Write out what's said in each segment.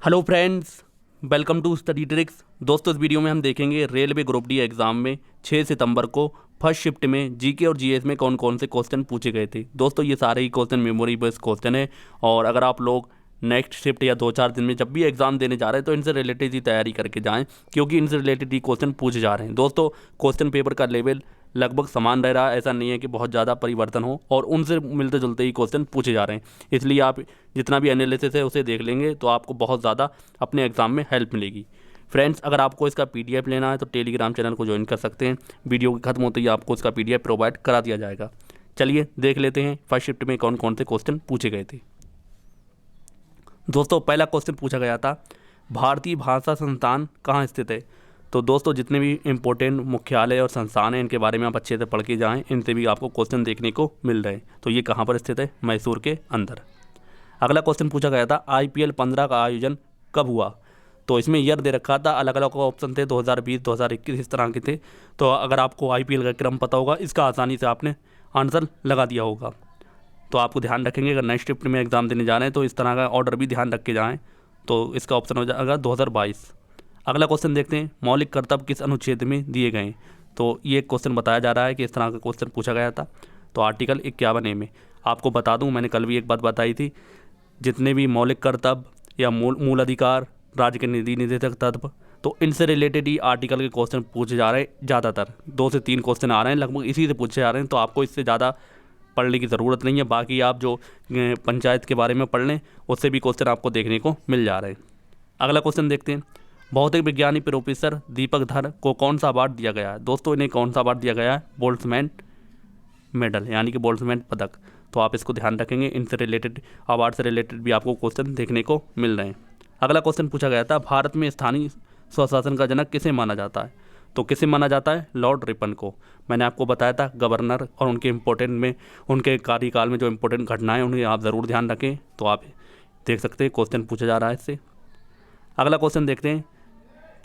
Hello friends, welcome to study tricks. दोस्तों, इस video में हम देखेंगे रेलवे ग्रुप डी एग्ज़ाम में 6 सितंबर को फर्स्ट शिफ्ट में जीके और जीएस में कौन कौन से क्वेश्चन पूछे गए थे। दोस्तों, ये सारे ही क्वेश्चन मेमोरी बेस्ड क्वेश्चन है और अगर आप लोग नेक्स्ट शिफ्ट या 2-4 दिन में जब भी एग्ज़ाम देने जा रहे हैं तो इनसे रिलेटेड ही तैयारी करके जाएं, क्योंकि इनसे रिलेटेड ही क्वेश्चन पूछे जा रहे हैं। दोस्तों, क्वेश्चन पेपर का लेवल लगभग समान रह रहा है, ऐसा नहीं है कि बहुत ज़्यादा परिवर्तन हो और उनसे मिलते जुलते ही क्वेश्चन पूछे जा रहे हैं। इसलिए आप जितना भी एनालिसिस है उसे देख लेंगे तो आपको बहुत ज़्यादा अपने एग्ज़ाम में हेल्प मिलेगी। फ्रेंड्स, अगर आपको इसका पीडीएफ लेना है तो टेलीग्राम चैनल को ज्वाइन कर सकते हैं। वीडियो के खत्म होते ही आपको इसका पीडीएफ प्रोवाइड करा दिया जाएगा। चलिए देख लेते हैं फर्स्ट शिफ्ट में कौन कौन से क्वेश्चन पूछे गए थे। दोस्तों, पहला क्वेश्चन पूछा गया था, भारतीय भाषा संस्थान कहाँ स्थित है। तो दोस्तों, जितने भी इम्पोर्टेंट मुख्यालय और संस्थान हैं इनके बारे में आप अच्छे से पढ़ के जाएँ, इनसे भी आपको क्वेश्चन देखने को मिल रहे हैं। तो ये कहाँ पर स्थित है? मैसूर के अंदर। अगला क्वेश्चन पूछा गया था, IPL 15 का आयोजन कब हुआ। तो इसमें ईयर दे रखा था, अलग अलग ऑप्शन थे, 2020, 2021 इस तरह के थे। तो अगर आपको IPL का क्रम पता होगा, इसका आसानी से आपने आंसर लगा दिया होगा। तो आपको ध्यान रखेंगे, अगर नेक्स्ट शिफ्ट में एग्ज़ाम देने जा रहे हैं तो इस तरह का ऑर्डर भी ध्यान रख के जाएँ। तो इसका ऑप्शन हो जाएगा 2022। अगला क्वेश्चन देखते हैं, मौलिक कर्तव्य किस अनुच्छेद में दिए गए। तो ये क्वेश्चन बताया जा रहा है कि इस तरह का क्वेश्चन पूछा गया था। तो आर्टिकल 51A में। आपको बता दूं, मैंने कल भी एक बात बताई थी, जितने भी मौलिक कर्तव्य या मूल अधिकार, राज्य के निधि निदेशक तत्व, तो इनसे रिलेटेड ही आर्टिकल के क्वेश्चन पूछे जा रहे हैं। ज़्यादातर 2 से 3 क्वेश्चन आ रहे हैं, लगभग इसी से पूछे जा रहे हैं। तो आपको इससे ज़्यादा पढ़ने की ज़रूरत नहीं है। बाकी आप जो पंचायत के बारे में पढ़ लें, उससे भी क्वेश्चन आपको देखने को मिल जा रहे हैं। अगला क्वेश्चन देखते हैं, भौतिक विज्ञानी प्रोफेसर दीपक धर को कौन सा अवार्ड दिया गया है। दोस्तों, इन्हें कौन सा अवार्ड दिया गया है? बोल्ट्जमैन मेडल, यानी कि बोल्ट्जमैन पदक। तो आप इसको ध्यान रखेंगे, इनसे रिलेटेड अवार्ड से रिलेटेड भी आपको क्वेश्चन देखने को मिल रहे हैं। अगला क्वेश्चन पूछा गया था, भारत में स्थानीय स्वशासन का जनक किसे माना जाता है। तो किसे माना जाता है? लॉर्ड रिपन को। मैंने आपको बताया था गवर्नर और उनके इम्पोर्टेंट में, उनके कार्यकाल में जो इम्पोर्टेंट घटनाएं उन्हें आप ज़रूर ध्यान रखें। तो आप देख सकते हैं क्वेश्चन पूछा जा रहा है इससे। अगला क्वेश्चन देखते हैं,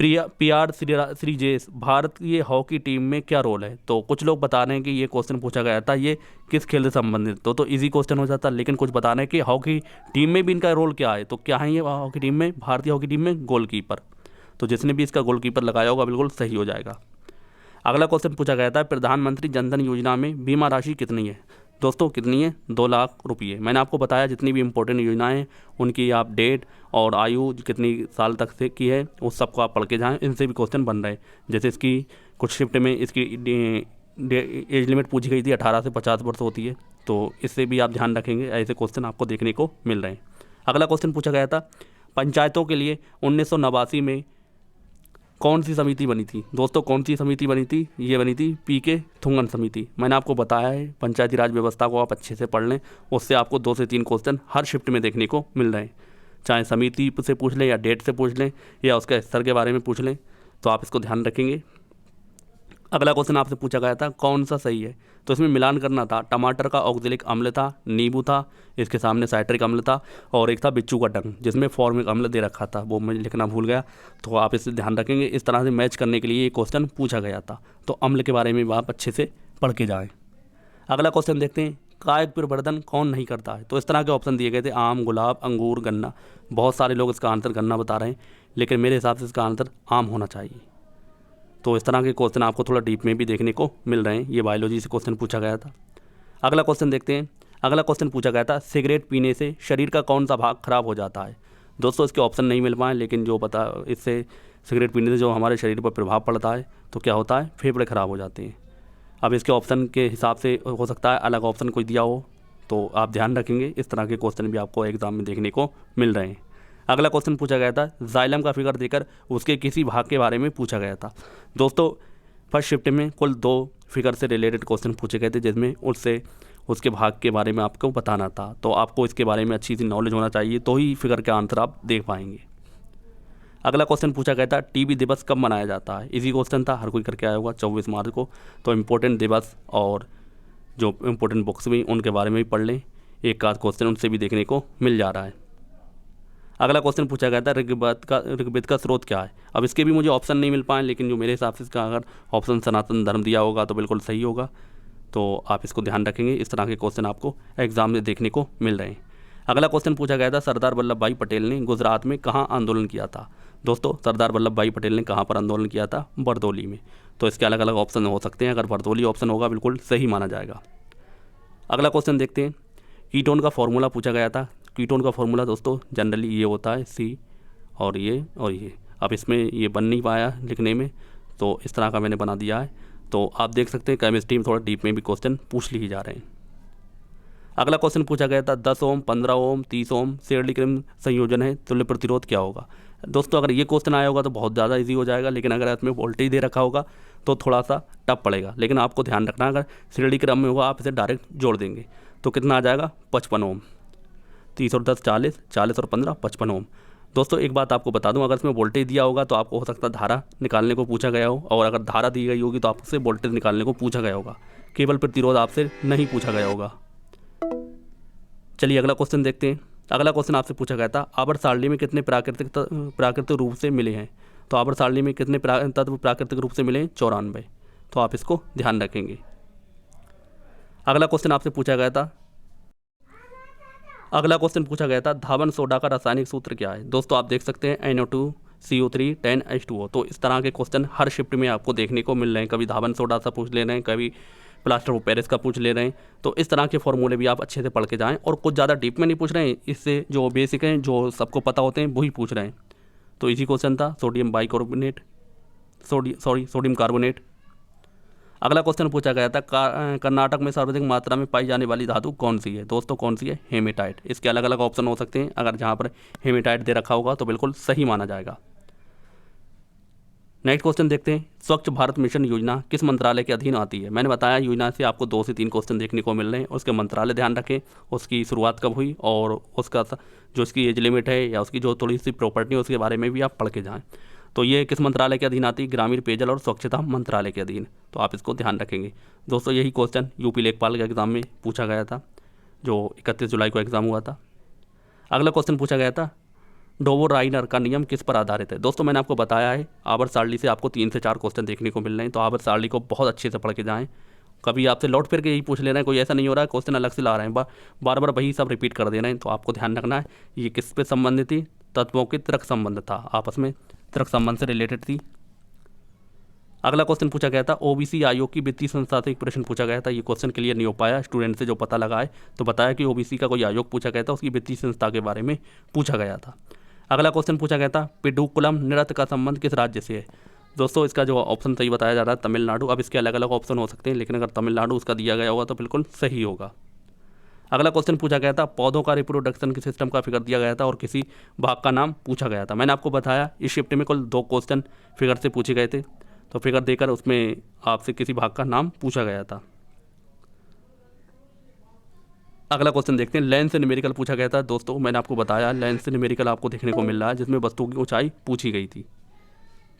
PR श्रीजेश, भारतीय हॉकी टीम में क्या रोल है। तो कुछ लोग बता रहे हैं कि ये क्वेश्चन पूछा गया था, ये किस खेल से संबंधित। तो इजी क्वेश्चन हो जाता, लेकिन कुछ बता रहे हैं कि हॉकी टीम में भी इनका रोल क्या है। तो क्या है ये हॉकी टीम में? भारतीय हॉकी टीम में गोलकीपर। तो जिसने भी इसका गोलकीपर लगाया होगा बिल्कुल सही हो जाएगा। अगला क्वेश्चन पूछा गया था, प्रधानमंत्री जनधन योजना में बीमा राशि कितनी है। दोस्तों, कितनी है? 2 लाख रुपये। मैंने आपको बताया जितनी भी इंपॉर्टेंट योजनाएं हैं उनकी आप डेट और आयु कितनी साल तक से की है उस सबको आप पढ़ के जाएँ, इनसे भी क्वेश्चन बन रहे हैं। जैसे इसकी कुछ शिफ्ट में इसकी एज लिमिट पूछी गई थी, 18 से 50 वर्ष होती है। तो इससे भी आप ध्यान रखेंगे, ऐसे क्वेश्चन आपको देखने को मिल रहे हैं। अगला क्वेश्चन पूछा गया था, पंचायतों के लिए 1989 में कौन सी समिति बनी थी। दोस्तों, कौन सी समिति बनी थी? ये बनी थी PK थुंगन समिति। मैंने आपको बताया है, पंचायती राज व्यवस्था को आप अच्छे से पढ़ लें, उससे आपको 2 से 3 क्वेश्चन हर शिफ्ट में देखने को मिल रहे हैं। चाहे समिति से पूछ लें या डेट से पूछ लें या उसके स्तर के बारे में पूछ लें, तो आप इसको ध्यान रखेंगे। अगला क्वेश्चन आपसे पूछा गया था, कौन सा सही है। तो इसमें मिलान करना था, टमाटर का ऑक्जेलिक अम्ल था, नींबू था, इसके सामने साइट्रिक अम्ल था और एक था बिच्छू का डंक जिसमें फॉर्मिक अम्ल दे रखा था, वो मैं लिखना भूल गया। तो आप इसे ध्यान रखेंगे, इस तरह से मैच करने के लिए ये क्वेश्चन पूछा गया था। तो अम्ल के बारे में भी आप अच्छे से पढ़ के जाएँ। अगला क्वेश्चन देखते हैं, कायिक प्रवर्धन कौन नहीं करता है। तो इस तरह के ऑप्शन दिए गए थे, आम, गुलाब, अंगूर, गन्ना। बहुत सारे लोग इसका आंसर गन्ना बता रहे हैं, लेकिन मेरे हिसाब से इसका आंसर आम होना चाहिए। तो इस तरह के क्वेश्चन आपको थोड़ा डीप में भी देखने को मिल रहे हैं। ये बायोलॉजी से क्वेश्चन पूछा गया था। अगला क्वेश्चन देखते हैं। अगला क्वेश्चन पूछा गया था, सिगरेट पीने से शरीर का कौन सा भाग खराब हो जाता है। दोस्तों, इसके ऑप्शन नहीं मिल पाए, लेकिन जो पता, इससे सिगरेट पीने से जो हमारे शरीर पर प्रभाव पड़ता है तो क्या होता है? फेफड़े खराब हो जाते हैं। अब इसके ऑप्शन के हिसाब से हो सकता है अलग ऑप्शन कोई दिया हो, तो आप ध्यान रखेंगे। इस तरह के क्वेश्चन भी आपको एग्जाम में देखने को मिल रहे हैं। अगला क्वेश्चन पूछा गया था, जाइलम का फिगर देकर उसके किसी भाग के बारे में पूछा गया था। दोस्तों, फर्स्ट शिफ्ट में कुल 2 फिगर से रिलेटेड क्वेश्चन पूछे गए थे, जिसमें उसके भाग के बारे में आपको बताना था। तो आपको इसके बारे में अच्छी सी नॉलेज होना चाहिए, तो ही फिगर का आंसर आप देख पाएंगे। अगला क्वेश्चन पूछा गया था, TB दिवस कब मनाया जाता है। इजी क्वेश्चन था, हर कोई करके आया होगा, 24 मार्च को। तो इम्पोर्टेंट दिवस और जो इम्पोर्टेंट बुक्स भी उनके बारे में भी पढ़ लें, एक आध क्वेश्चन उनसे भी देखने को मिल जा रहा है। अगला क्वेश्चन पूछा गया था, ऋग्वेद का स्रोत क्या है। अब इसके भी मुझे ऑप्शन नहीं मिल पाए, लेकिन जो मेरे हिसाब से इसका अगर ऑप्शन सनातन धर्म दिया होगा तो बिल्कुल सही होगा। तो आप इसको ध्यान रखेंगे, इस तरह के क्वेश्चन आपको एग्जाम में देखने को मिल रहे हैं। अगला क्वेश्चन पूछा गया था, सरदार वल्लभ भाई पटेल ने गुजरात में कहाँ आंदोलन किया था। दोस्तों सरदार वल्लभ भाई पटेल ने कहाँ पर आंदोलन किया था, बरदौली में। तो इसके अलग अलग ऑप्शन हो सकते हैं, अगर बरदौली ऑप्शन होगा बिल्कुल सही माना जाएगा। अगला क्वेश्चन देखते हैं, कीटोन का फॉर्मूला पूछा गया था। कीटोन का फॉर्मूला दोस्तों जनरली ये होता है C और ये। अब इसमें ये बन नहीं पाया लिखने में, तो इस तरह का मैंने बना दिया है। तो आप देख सकते हैं केमिस्ट्री में थोड़ा डीप में भी क्वेश्चन पूछ लिए जा रहे हैं। अगला क्वेश्चन पूछा गया था, 10 ओम, 15 ओम, 30 ओम शेरली-क्रिम संयोजन है, तुल्य प्रतिरोध क्या होगा। दोस्तों अगर ये क्वेश्चन आया होगा तो बहुत ज़्यादा इजी हो जाएगा, लेकिन अगर इसमें वोल्टेज दे रखा होगा तो थोड़ा सा टफ पड़ेगा। लेकिन आपको ध्यान रखना, अगर शेरली-क्रिम में होगा आप इसे डायरेक्ट जोड़ देंगे तो कितना आ जाएगा, 55 ओम। 30 और 10 40, 40 और 15 55 ओम। दोस्तों एक बात आपको बता दूं, अगर इसमें वोल्टेज दिया होगा तो आपको हो सकता है धारा निकालने को पूछा गया हो, और अगर धारा दी गई होगी तो आपसे वोल्टेज निकालने को पूछा गया होगा, केवल प्रतिरोध आपसे नहीं पूछा गया होगा। चलिए अगला क्वेश्चन देखते हैं। अगला क्वेश्चन आपसे पूछा गया था, आवर्त सारणी में कितने प्राकृतिक रूप से मिले हैं। तो आवर्त सारणी में कितने तत्व प्राकृतिक रूप से मिले हैं, 94। तो आप इसको ध्यान रखेंगे। अगला क्वेश्चन आपसे पूछा गया था, धावन सोडा का रासायनिक सूत्र क्या है। दोस्तों आप देख सकते हैं NO2CO3 10H2O। तो इस तरह के क्वेश्चन हर शिफ्ट में आपको देखने को मिल रहे हैं। कभी धावन सोडा सा पूछ ले रहे हैं, कभी प्लास्टर ऑफ पेरिस का पूछ ले रहे हैं। तो इस तरह के फॉर्मूले भी आप अच्छे से पढ़ के जाएं, और कुछ ज़्यादा डीप में नहीं पूछ रहे हैं, इससे जो बेसिक हैं जो सबको पता होते हैं वही पूछ रहे हैं। तो इसी क्वेश्चन था, सोडियम कार्बोनेट। अगला क्वेश्चन पूछा गया था, कर्नाटक में सर्वाधिक मात्रा में पाई जाने वाली धातु कौन सी है। दोस्तों कौन सी है, हेमेटाइट। इसके अलग अलग ऑप्शन हो सकते हैं, अगर जहाँ पर हेमेटाइट दे रखा होगा तो बिल्कुल सही माना जाएगा। नेक्स्ट क्वेश्चन देखते हैं, स्वच्छ भारत मिशन योजना किस मंत्रालय के अधीन आती है। मैंने बताया योजना से आपको 2 से 3 क्वेश्चन देखने को मिल रहे हैं, उसके मंत्रालय ध्यान रखें, उसकी शुरुआत कब हुई और उसका जो इसकी एज लिमिट है या उसकी जो थोड़ी सी प्रॉपर्टी है उसके बारे में भी आप पढ़ के जाएँ। तो ये किस मंत्रालय के अधीन आती है, ग्रामीण पेयजल और स्वच्छता मंत्रालय के अधीन। तो आप इसको ध्यान रखेंगे। दोस्तों यही क्वेश्चन यूपी लेखपाल के एग्ज़ाम में पूछा गया था, जो 31 जुलाई को एग्ज़ाम हुआ था। अगला क्वेश्चन पूछा गया था, डोबो-राइनर का नियम किस पर आधारित है। दोस्तों मैंने आपको बताया है, आवर्त सारणी से आपको 3 से 4 क्वेश्चन देखने को मिल रहे हैं, तो आवर्त सारणी को बहुत अच्छे से पढ़ के जाएँ। कभी आपसे लौट फिर के यही पूछ ले रहे हैं, कोई ऐसा नहीं हो रहा है क्वेश्चन अलग से ला रहे हैं, बार बार वही सब रिपीट कर दे रहे हैं। तो आपको ध्यान रखना है, ये किस पे संबंधित थी, तत्वों के तर्क संबंध था, आपस में तर्क संबंध से रिलेटेड थी। अगला क्वेश्चन पूछा गया था, ओबीसी आयोग की वित्तीय संस्था से एक प्रश्न पूछा गया था। ये क्वेश्चन क्लियर नहीं हो पाया, स्टूडेंट से जो पता लगा है तो बताया कि ओबीसी का कोई आयोग पूछा गया था, उसकी वित्तीय संस्था के बारे में पूछा गया था। अगला क्वेश्चन पूछा गया था, पिडुक्कुलम नृत्य का संबंध किस राज्य से है। दोस्तों इसका जो ऑप्शन सही बताया जा रहा है तमिलनाडु। अब इसके अलग अलग ऑप्शन हो सकते हैं, लेकिन अगर तमिलनाडु उसका दिया गया होगा तो बिल्कुल सही होगा। अगला क्वेश्चन पूछा गया था, पौधों का रिप्रोडक्शन के सिस्टम का फिगर दिया गया था और किसी भाग का नाम पूछा गया था। मैंने आपको बताया इस शिफ्ट में कुल 2 क्वेश्चन फिगर से पूछे गए थे, तो फिगर देकर उसमें आपसे किसी भाग का नाम पूछा गया था। अगला क्वेश्चन देखते हैं, लेंस न्यूमेरिकल पूछा गया था। दोस्तों मैंने आपको बताया लेंस न्यूमेरिकल आपको देखने को मिल रहा है, जिसमें वस्तु की ऊंचाई पूछी गई थी,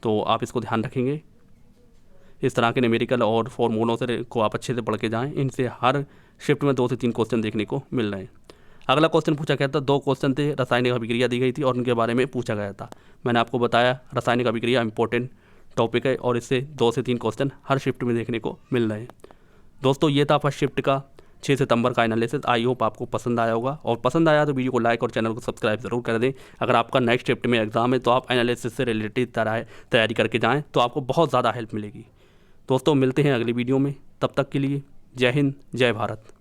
तो आप इसको ध्यान रखेंगे। इस तरह के न्यूमेरिकल और फॉर्मूलों से को आप अच्छे से पढ़ के जाएं, इनसे हर शिफ्ट में 2 से 3 क्वेश्चन देखने को मिल रहे हैं। अगला क्वेश्चन पूछा गया था, 2 क्वेश्चन थे, रासायनिक अभिक्रिया दी गई थी और उनके बारे में पूछा गया था। मैंने आपको बताया रासायनिक अभिक्रिया इंपॉर्टेंट टॉपिक है और इससे 2 से 3 क्वेश्चन हर शिफ्ट में देखने को मिल रहे हैं। दोस्तों ये था फर्स्ट शिफ्ट का 6 सितंबर का एनालिसिस। आई होप आपको पसंद आया होगा, और पसंद आया तो वीडियो को लाइक और चैनल को सब्सक्राइब जरूर कर दें। अगर आपका नेक्स्ट शिफ्ट में एग्जाम है तो आप एनालिसिस से रिलेटेड तैयारी करके जाएँ, तो आपको बहुत ज़्यादा हेल्प मिलेगी। दोस्तों मिलते हैं अगली वीडियो में, तब तक के लिए जय हिंद, जय भारत।